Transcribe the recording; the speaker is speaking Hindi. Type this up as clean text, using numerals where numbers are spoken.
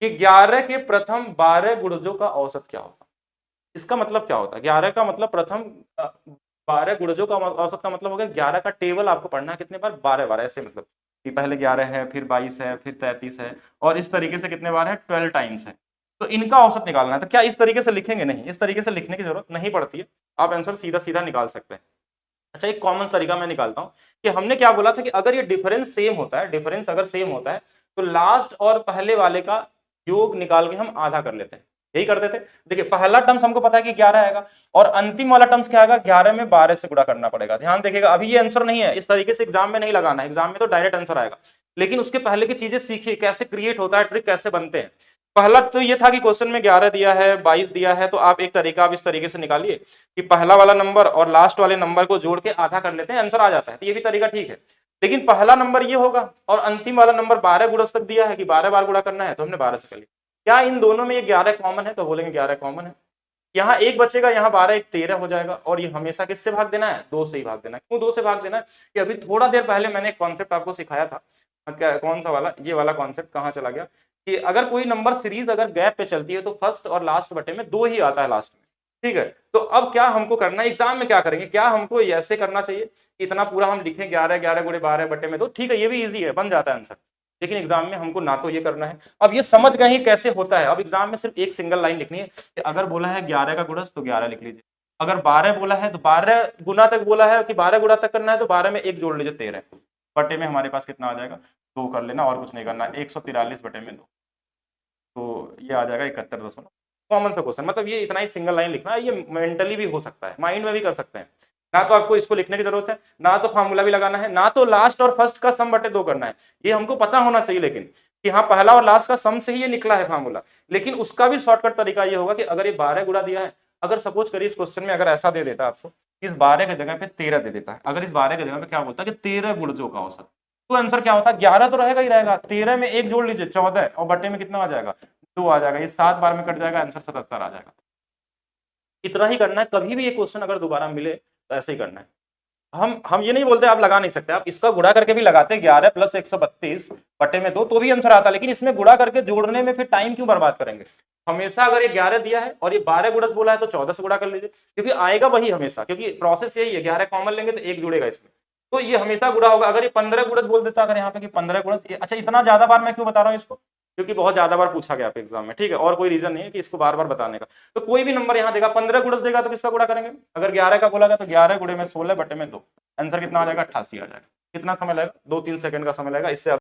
कि 11 के प्रथम 12 गुणजों का औसत क्या होगा। इसका मतलब क्या होता है, 11 का मतलब प्रथम 12 गुणजों का औसत का मतलब हो गया 11 का टेबल आपको पढ़ना है कितने बार, 12 बार, ऐसे मतलब कि पहले 11 है, फिर 22 है, फिर 33 है, और इस तरीके से कितने बार है, 12 टाइम्स है। तो इनका औसत निकालना है। तो क्या इस तरीके से लिखेंगे, नहीं, इस तरीके से लिखने की जरूरत नहीं पड़ती है, आप आंसर सीधा सीधा निकाल सकते हैं। अच्छा, एक कॉमन तरीका मैं निकालता हूं कि हमने क्या बोला था कि अगर ये डिफरेंस सेम होता है, डिफरेंस अगर सेम होता है तो लास्ट और पहले वाले का योग निकाल के हम आधा कर लेते हैं, यही करते थे। देखिए पहला टर्म्स हमको पता है कि 11 आएगा, और अंतिम वाला टर्म्स क्या आएगा, 11 में 12 से गुणा करना पड़ेगा। ध्यान देखिएगा, अभी ये आंसर नहीं है, इस तरीके से एग्जाम में नहीं लगाना है, एग्जाम में तो डायरेक्ट आंसर आएगा, लेकिन उसके पहले की चीजें सीखिए, कैसे क्रिएट होता है, ट्रिक कैसे बनते हैं। पहला तो ये था कि क्वेश्चन में 11 दिया है, 22 दिया है, तो आप एक तरीका आप इस तरीके से निकालिए कि पहला वाला नंबर और लास्ट वाले नंबर को जोड़ के आधा कर लेते हैं, आंसर आ जाता है। तो ये भी तरीका ठीक है, लेकिन पहला नंबर ये होगा और अंतिम वाला नंबर 12 गुणज तक दिया है कि 12 बार गुणा करना है, तो हमने 12 से कर लिया। क्या इन दोनों में ये 11 कॉमन है, तो बोलेंगे 11 कॉमन है। यहाँ एक बचेगा, यहाँ 12 एक 13 हो जाएगा, और ये हमेशा किससे भाग देना है, 2 से ही भाग देना है। क्यों 2 से भाग देना है, कि अभी थोड़ा देर पहले मैंने एक कॉन्सेप्ट आपको सिखाया था, कौन सा वाला, ये वाला कॉन्सेप्ट कहाँ चला गया, कि अगर कोई नंबर सीरीज अगर गैप पे चलती है तो फर्स्ट और लास्ट बटे में 2 ही आता है लास्ट में, ठीक है। तो अब क्या हमको करना है, एग्जाम में क्या करेंगे, क्या हमको ऐसे करना चाहिए, इतना पूरा हम लिखें 11 11 गुणे 12 बटे में 2, ठीक है, ये भी इजी है, बन जाता है आंसर, लेकिन एग्जाम में हमको ना तो ये करना है। अब ये समझ गए ही कैसे होता है, अब एग्जाम में सिर्फ एक सिंगल लाइन लिखनी है कि अगर बोला है 11 का गुणज तो 11 लिख लीजिए, अगर 12 बोला है तो 12 गुना तक बोला है कि 12 गुना तक करना है तो 12 में 1 जोड़ लीजिए, 13 बटे में हमारे पास कितना आ जाएगा, 2 कर लेना, और कुछ नहीं करना, 143 बटे में 2, तो ये आ जाएगा 71 कॉमन सा क्वेश्चन, मतलब ये इतना ही सिंगल लाइन लिखना है। ये मेंटली भी हो सकता है, माइंड में भी कर सकते हैं, ना तो आपको इसको लिखने की जरूरत है, ना तो फार्मूला भी लगाना है, ना तो लास्ट और फर्स्ट का सम बटे 2 करना है, ये हमको पता होना चाहिए। लेकिन कि हाँ पहला और लास्ट का सम से ही ये निकला है फार्मूला, लेकिन उसका भी शॉर्टकट तरीका ये होगा कि अगर ये 12 गुणा दिया है, अगर सपोज करिए इस क्वेश्चन में अगर ऐसा दे देता आपको, इस 12 की जगह पे 13 दे देता है, अगर इस 12 की जगह पे क्या बोलता है कि 13 गुणजों का औसत, तो आंसर क्या होता है, 11 तो रहेगा ही रहेगा, 13 में 1 जोड़ लीजिए 14, और बटे में कितना आ जाएगा, 2 आ जाएगा, ये 7 बार में कट जाएगा, आंसर 77 आ जाएगा। इतना ही करना है, कभी भी ये क्वेश्चन अगर दोबारा मिले तो ऐसे ही करना है। हम ये नहीं बोलते आप लगा नहीं सकते, आप इसका गुणा करके भी लगाते, 11 प्लस 132 बटे में 2 तो भी आंसर आता, लेकिन इसमें गुणा करके जोड़ने में फिर टाइम क्यों बर्बाद करेंगे। हमेशा अगर ये 11 दिया है और ये 12 गुणज बोला है तो 14 से गुणा कर लीजिए, क्योंकि आएगा वही हमेशा, क्योंकि प्रोसेस यही है, 11 कॉमन लेंगे तो 1 जुड़ेगा इसमें, तो ये हमेशा गुणा होगा। अगर ये 15 गुणज बोल देता, अगर यहाँ पे कि 15 गुणज, अच्छा इतना ज्यादा बार मैं क्यों बता रहा हूँ इसको, क्योंकि बहुत ज्यादा बार पूछा गया आपके एग्जाम में, ठीक है, और कोई रीजन नहीं है कि इसको बार बार बताने का। तो कोई भी नंबर यहाँ देगा 15 गुणज देगा तो किसका गुणा करेंगे, अगर 11 का बोला गया तो 11 गुणे में 16 बटे में 2, आंसर कितना आ जाएगा, 88 आ जाएगा। कितना समय लगेगा, 2-3 सेकंड का समय लगेगा, इससे